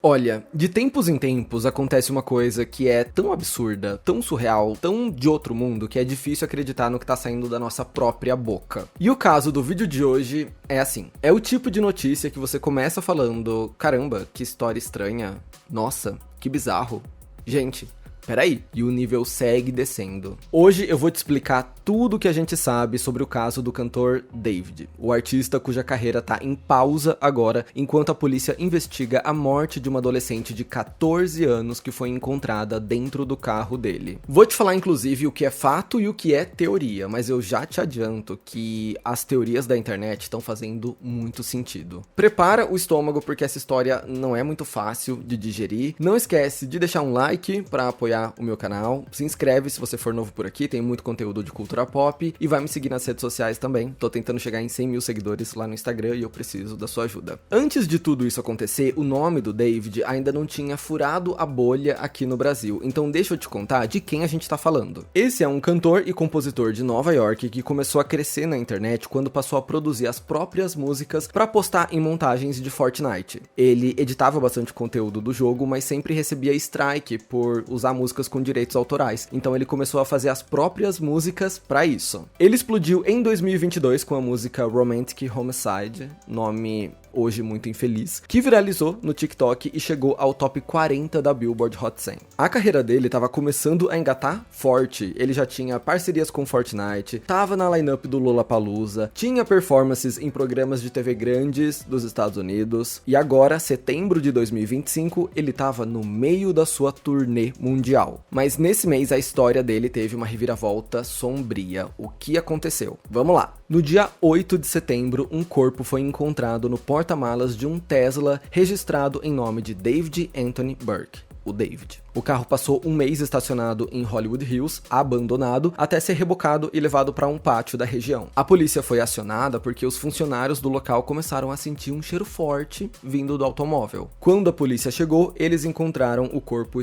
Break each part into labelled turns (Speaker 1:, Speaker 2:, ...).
Speaker 1: Olha, de tempos em tempos acontece uma coisa que é tão absurda, tão surreal, tão de outro mundo, que é difícil acreditar no que tá saindo da nossa própria boca. E o caso do vídeo de hoje é assim. É o tipo de notícia que você começa falando, caramba, que história estranha, nossa, que bizarro. Gente, peraí, e o nível segue descendo. Hoje eu vou te explicar tudo o que a gente sabe sobre o caso do cantor David, o artista cuja carreira tá em pausa agora, enquanto a polícia investiga a morte de uma adolescente de 14 anos que foi encontrada dentro do carro dele. Vou te falar inclusive o que é fato e o que é teoria, mas eu já te adianto que as teorias da internet estão fazendo muito sentido. Prepara o estômago porque essa história não é muito fácil de digerir. Não esquece de deixar um like para apoiar o meu canal, se inscreve se você for novo por aqui, tem muito conteúdo de cultura pop e vai me seguir nas redes sociais também. Tô tentando chegar em 100 mil seguidores lá no Instagram e eu preciso da sua ajuda. Antes de tudo isso acontecer, o nome do David ainda não tinha furado a bolha aqui no Brasil, então deixa eu te contar de quem a gente tá falando. Esse é um cantor e compositor de Nova York que começou a crescer na internet quando passou a produzir as próprias músicas para postar em montagens de Fortnite. Ele editava bastante conteúdo do jogo, mas sempre recebia strike por usar músicas com direitos autorais, então ele começou a fazer as próprias músicas pra isso. Ele explodiu em 2022 com a música Romantic Homicide, nome hoje muito infeliz, que viralizou no TikTok e chegou ao top 40 da Billboard Hot 100. A carreira dele estava começando a engatar forte, ele já tinha parcerias com Fortnite, tava na lineup do Lollapalooza, tinha performances em programas de TV grandes dos Estados Unidos, e agora, setembro de 2025, ele tava no meio da sua turnê mundial. Mas nesse mês a história dele teve uma reviravolta sombria. O que aconteceu? Vamos lá. No dia 8 de setembro, um corpo foi encontrado no porta-malas de um Tesla registrado em nome de David Anthony Burke, o David. O carro passou um mês estacionado em Hollywood Hills, abandonado, até ser rebocado e levado para um pátio da região. A polícia foi acionada porque os funcionários do local começaram a sentir um cheiro forte vindo do automóvel. Quando a polícia chegou, eles encontraram o corpo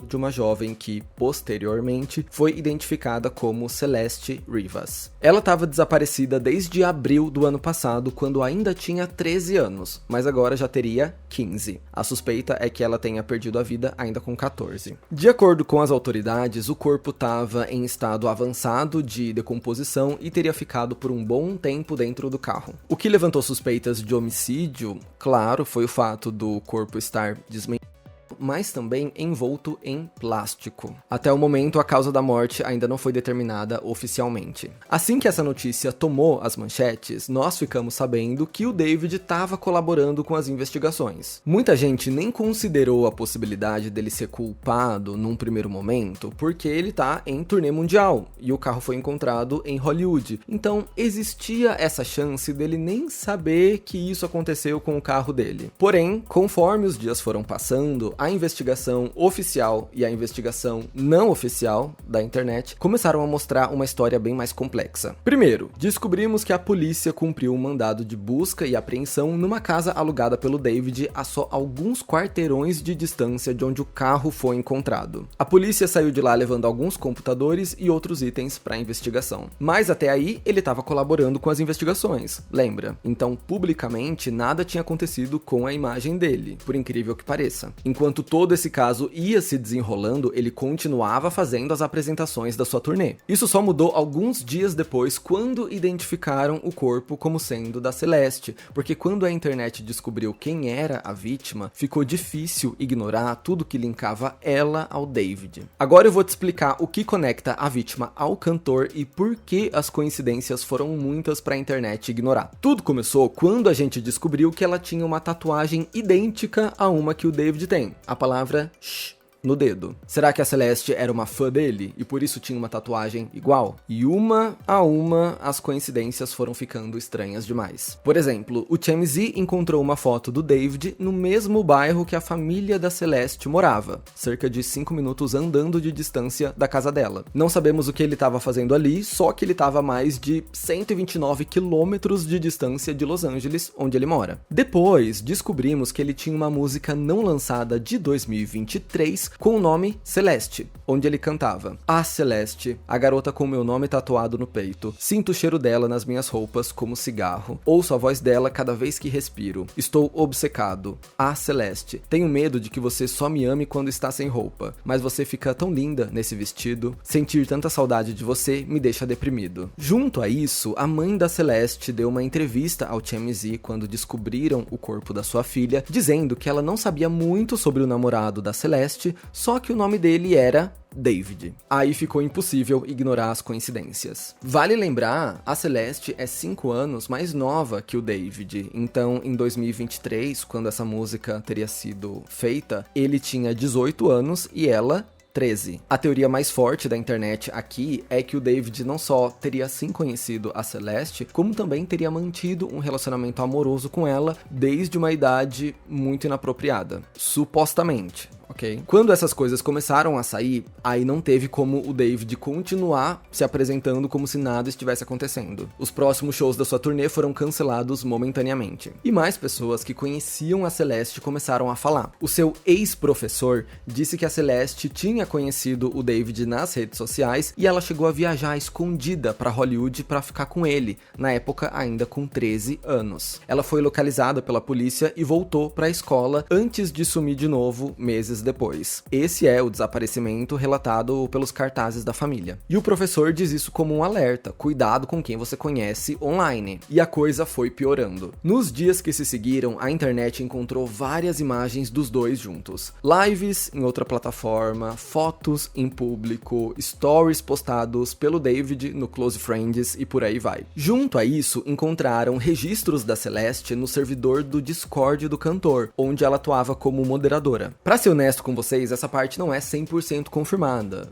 Speaker 1: de uma jovem que, posteriormente, foi identificada como Celeste Rivas. Ela estava desaparecida desde abril do ano passado, quando ainda tinha 13 anos, mas agora já teria 15. A suspeita é que ela tenha perdido a vida ainda com 14. De acordo com as autoridades, o corpo estava em estado avançado de decomposição e teria ficado por um bom tempo dentro do carro. O que levantou suspeitas de homicídio, claro, foi o fato do corpo estar desmentido, mas também envolto em plástico. Até o momento, a causa da morte ainda não foi determinada oficialmente. Assim que essa notícia tomou as manchetes, nós ficamos sabendo que o David estava colaborando com as investigações. Muita gente nem considerou a possibilidade dele ser culpado num primeiro momento, porque ele tá em turnê mundial, e o carro foi encontrado em Hollywood. Então, existia essa chance dele nem saber que isso aconteceu com o carro dele. Porém, conforme os dias foram passando, a investigação oficial e a investigação não oficial da internet começaram a mostrar uma história bem mais complexa. Primeiro, descobrimos que a polícia cumpriu um mandado de busca e apreensão numa casa alugada pelo David a só alguns quarteirões de distância de onde o carro foi encontrado. A polícia saiu de lá levando alguns computadores e outros itens para a investigação. Mas até aí, ele estava colaborando com as investigações, lembra? Então, publicamente, nada tinha acontecido com a imagem dele, por incrível que pareça. Enquanto todo esse caso ia se desenrolando, ele continuava fazendo as apresentações da sua turnê. Isso só mudou alguns dias depois, quando identificaram o corpo como sendo da Celeste, porque quando a internet descobriu quem era a vítima, ficou difícil ignorar tudo que linkava ela ao David. Agora eu vou te explicar o que conecta a vítima ao cantor e por que as coincidências foram muitas para a internet ignorar. Tudo começou quando a gente descobriu que ela tinha uma tatuagem idêntica a uma que o David tem. A palavra shh no dedo. Será que a Celeste era uma fã dele e por isso tinha uma tatuagem igual? E uma a uma, as coincidências foram ficando estranhas demais. Por exemplo, o TMZ encontrou uma foto do David no mesmo bairro que a família da Celeste morava, cerca de 5 minutos andando de distância da casa dela. Não sabemos o que ele estava fazendo ali, só que ele estava a mais de 129 quilômetros de distância de Los Angeles, onde ele mora. Depois, descobrimos que ele tinha uma música não lançada de 2023 com o nome Celeste, onde ele cantava: "Ah, Celeste, a garota com meu nome tatuado no peito. Sinto o cheiro dela nas minhas roupas como cigarro. Ouço a voz dela cada vez que respiro. Estou obcecado. Ah, Celeste, tenho medo de que você só me ame quando está sem roupa, mas você fica tão linda nesse vestido. Sentir tanta saudade de você me deixa deprimido." Junto a isso, a mãe da Celeste deu uma entrevista ao TMZ quando descobriram o corpo da sua filha, dizendo que ela não sabia muito sobre o namorado da Celeste, só que o nome dele era David. Aí ficou impossível ignorar as coincidências. Vale lembrar, a Celeste é 5 anos mais nova que o David, então em 2023, quando essa música teria sido feita, ele tinha 18 anos e ela 13. A teoria mais forte da internet aqui é que o David não só teria sim conhecido a Celeste, como também teria mantido um relacionamento amoroso com ela desde uma idade muito inapropriada. Supostamente. Ok? Quando essas coisas começaram a sair, aí não teve como o David continuar se apresentando como se nada estivesse acontecendo. Os próximos shows da sua turnê foram cancelados momentaneamente. E mais pessoas que conheciam a Celeste começaram a falar. O seu ex-professor disse que a Celeste tinha conhecido o David nas redes sociais e ela chegou a viajar escondida para Hollywood para ficar com ele, na época ainda com 13 anos. Ela foi localizada pela polícia e voltou para a escola antes de sumir de novo meses depois. Esse é o desaparecimento relatado pelos cartazes da família. E o professor diz isso como um alerta: cuidado com quem você conhece online. E a coisa foi piorando. Nos dias que se seguiram, a internet encontrou várias imagens dos dois juntos. Lives em outra plataforma, fotos em público, stories postados pelo David no Close Friends e por aí vai. Junto a isso, encontraram registros da Celeste no servidor do Discord do cantor, onde ela atuava como moderadora. Pra ser honesto com vocês, essa parte não é 100% confirmada.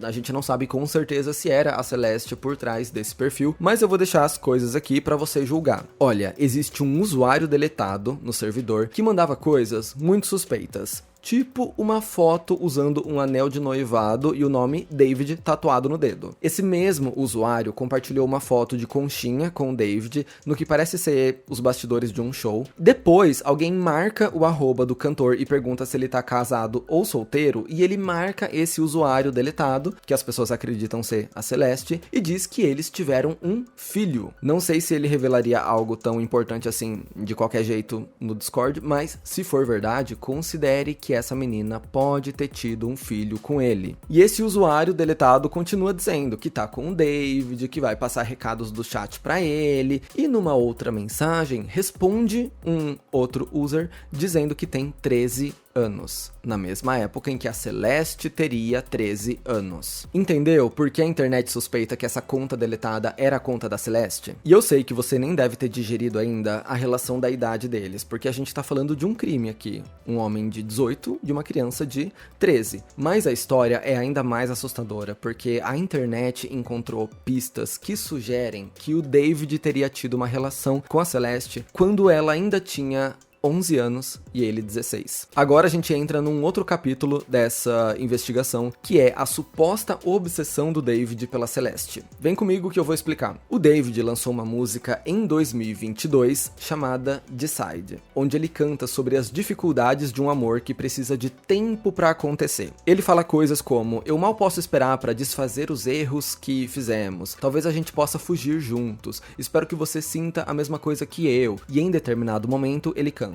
Speaker 1: A gente não sabe com certeza se era a Celeste por trás desse perfil, mas eu vou deixar as coisas aqui pra você julgar. Olha, existe um usuário deletado no servidor que mandava coisas muito suspeitas. Tipo uma foto usando um anel de noivado e o nome David tatuado no dedo. Esse mesmo usuário compartilhou uma foto de conchinha com o David no que parece ser os bastidores de um show. Depois, alguém marca o arroba do cantor e pergunta se ele tá casado ou solteiro, e ele marca esse usuário deletado, que as pessoas acreditam ser a Celeste, e diz que eles tiveram um filho. Não sei se ele revelaria algo tão importante assim de qualquer jeito no Discord, mas se for verdade, considere que essa menina pode ter tido um filho com ele. E esse usuário deletado continua dizendo que tá com o David, que vai passar recados do chat pra ele, e numa outra mensagem responde um outro user dizendo que tem 13 anos, na mesma época em que a Celeste teria 13 anos. Entendeu por que a internet suspeita que essa conta deletada era a conta da Celeste? E eu sei que você nem deve ter digerido ainda a relação da idade deles, porque a gente tá falando de um crime aqui. Um homem de 18 e uma criança de 13. Mas a história é ainda mais assustadora, porque a internet encontrou pistas que sugerem que o David teria tido uma relação com a Celeste quando ela ainda tinha 11 anos e ele 16. Agora a gente entra num outro capítulo dessa investigação, que é a suposta obsessão do David pela Celeste. Vem comigo que eu vou explicar. O David lançou uma música em 2022 chamada Decide, onde ele canta sobre as dificuldades de um amor que precisa de tempo pra acontecer. Ele fala coisas como: eu mal posso esperar pra desfazer os erros que fizemos, talvez a gente possa fugir juntos, espero que você sinta a mesma coisa que eu. E em determinado momento ele canta: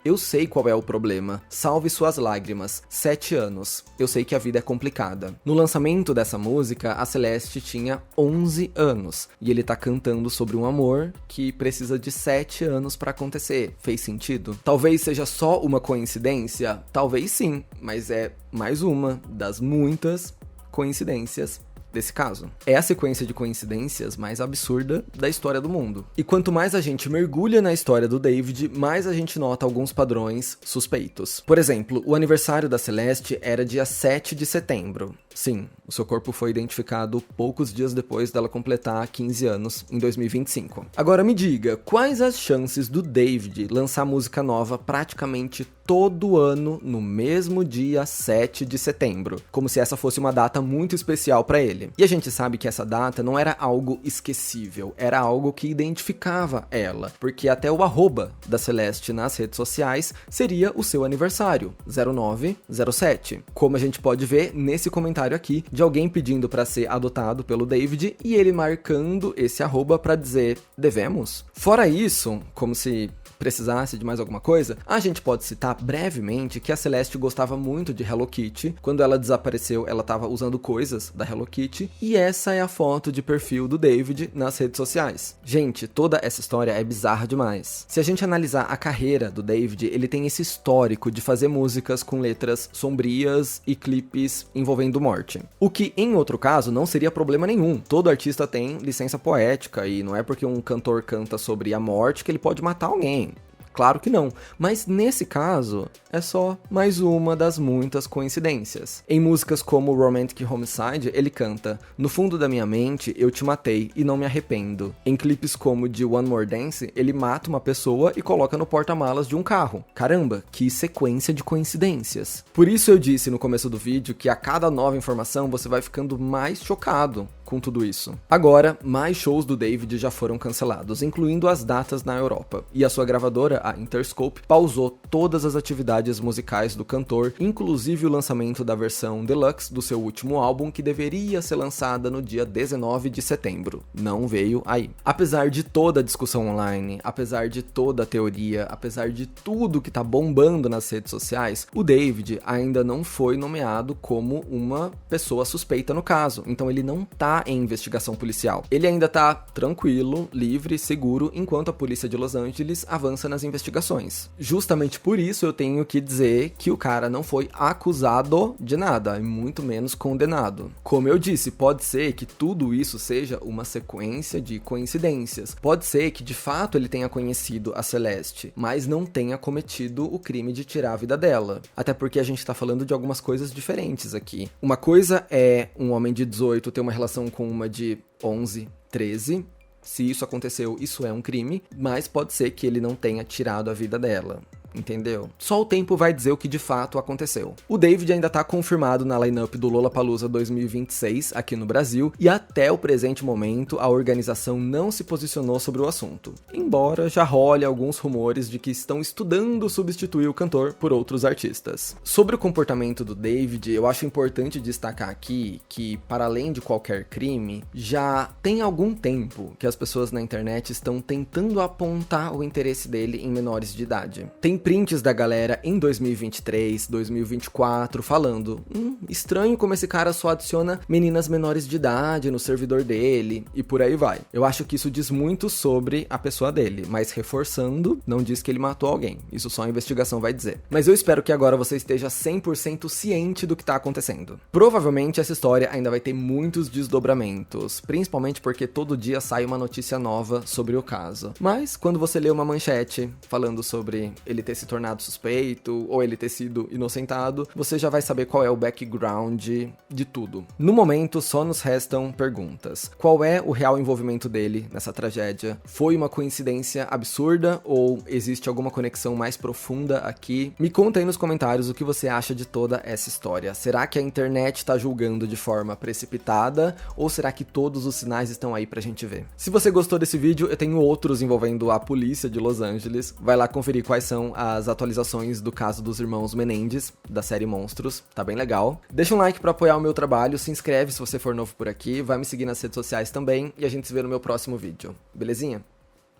Speaker 1: eu sei qual é o problema, salve suas lágrimas, 7 anos, eu sei que a vida é complicada. No lançamento dessa música, a Celeste tinha 11 anos, e ele tá cantando sobre um amor que precisa de 7 anos pra acontecer. Fez sentido? Talvez seja só uma coincidência? Talvez sim, mas é mais uma das muitas coincidências desse caso. É a sequência de coincidências mais absurda da história do mundo. E quanto mais a gente mergulha na história do David, mais a gente nota alguns padrões suspeitos. Por exemplo, o aniversário da Celeste era dia 7 de setembro. Sim, o seu corpo foi identificado poucos dias depois dela completar 15 anos, em 2025. Agora me diga, quais as chances do David lançar música nova praticamente todo ano no mesmo dia 7 de setembro, como se essa fosse uma data muito especial pra ele? E a gente sabe que essa data não era algo esquecível, era algo que identificava ela, porque até o arroba da Celeste nas redes sociais seria o seu aniversário, 0907. Como a gente pode ver nesse comentário aqui de alguém pedindo pra ser adotado pelo David e ele marcando esse arroba pra dizer devemos. Fora isso, como se precisasse de mais alguma coisa, a gente pode citar brevemente que a Celeste gostava muito de Hello Kitty. Quando ela desapareceu, ela estava usando coisas da Hello Kitty, e essa é a foto de perfil do David nas redes sociais. Gente, toda essa história é bizarra demais. Se a gente analisar a carreira do David, ele tem esse histórico de fazer músicas com letras sombrias e clipes envolvendo morte. O que, em outro caso, não seria problema nenhum. Todo artista tem licença poética, e não é porque um cantor canta sobre a morte que ele pode matar alguém. Claro que não, mas nesse caso é só mais uma das muitas coincidências. Em músicas como Romantic Homicide, ele canta: "No fundo da minha mente, eu te matei e não me arrependo". Em clipes como de One More Dance, ele mata uma pessoa e coloca no porta-malas de um carro. Caramba, que sequência de coincidências. Por isso eu disse no começo do vídeo que a cada nova informação você vai ficando mais chocado com tudo isso. Agora, mais shows do David já foram cancelados, incluindo as datas na Europa, e a sua gravadora, a Interscope, pausou todas as atividades musicais do cantor, inclusive o lançamento da versão deluxe do seu último álbum, que deveria ser lançada no dia 19 de setembro. Não veio aí. Apesar de toda a discussão online, apesar de toda a teoria, apesar de tudo que tá bombando nas redes sociais, o David ainda não foi nomeado como uma pessoa suspeita no caso, então ele não tá em investigação policial. Ele ainda tá tranquilo, livre, seguro, enquanto a polícia de Los Angeles avança nas investigações. Justamente por isso eu tenho que dizer que o cara não foi acusado de nada, e muito menos condenado. Como eu disse, pode ser que tudo isso seja uma sequência de coincidências. Pode ser que de fato ele tenha conhecido a Celeste, mas não tenha cometido o crime de tirar a vida dela. Até porque a gente tá falando de algumas coisas diferentes aqui. Uma coisa é um homem de 18 ter uma relação com uma de 11, 13. Se isso aconteceu, isso é um crime, mas pode ser que ele não tenha tirado a vida dela. Entendeu? Só o tempo vai dizer o que de fato aconteceu. O David ainda tá confirmado na lineup do Lollapalooza 2026 aqui no Brasil, e até o presente momento a organização não se posicionou sobre o assunto, embora já role alguns rumores de que estão estudando substituir o cantor por outros artistas. Sobre o comportamento do David, eu acho importante destacar aqui que, para além de qualquer crime, já tem algum tempo que as pessoas na internet estão tentando apontar o interesse dele em menores de idade. Tem prints da galera em 2023, 2024, falando: estranho como esse cara só adiciona meninas menores de idade no servidor dele, e por aí vai. Eu acho que isso diz muito sobre a pessoa dele, mas reforçando, não diz que ele matou alguém. Isso só a investigação vai dizer. Mas eu espero que agora você esteja 100% ciente do que tá acontecendo. Provavelmente essa história ainda vai ter muitos desdobramentos, principalmente porque todo dia sai uma notícia nova sobre o caso. Mas quando você lê uma manchete falando sobre ele ter se tornado suspeito ou ele ter sido inocentado, você já vai saber qual é o background de tudo. No momento, só nos restam perguntas. Qual é o real envolvimento dele nessa tragédia? Foi uma coincidência absurda ou existe alguma conexão mais profunda aqui? Me conta aí nos comentários o que você acha de toda essa história. Será que a internet tá julgando de forma precipitada ou será que todos os sinais estão aí pra gente ver? Se você gostou desse vídeo, eu tenho outros envolvendo a polícia de Los Angeles. Vai lá conferir quais são as atualizações do caso dos irmãos Menendez, da série Monstros, tá bem legal. Deixa um like pra apoiar o meu trabalho, se inscreve se você for novo por aqui, vai me seguir nas redes sociais também, e a gente se vê no meu próximo vídeo. Belezinha?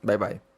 Speaker 1: Bye bye.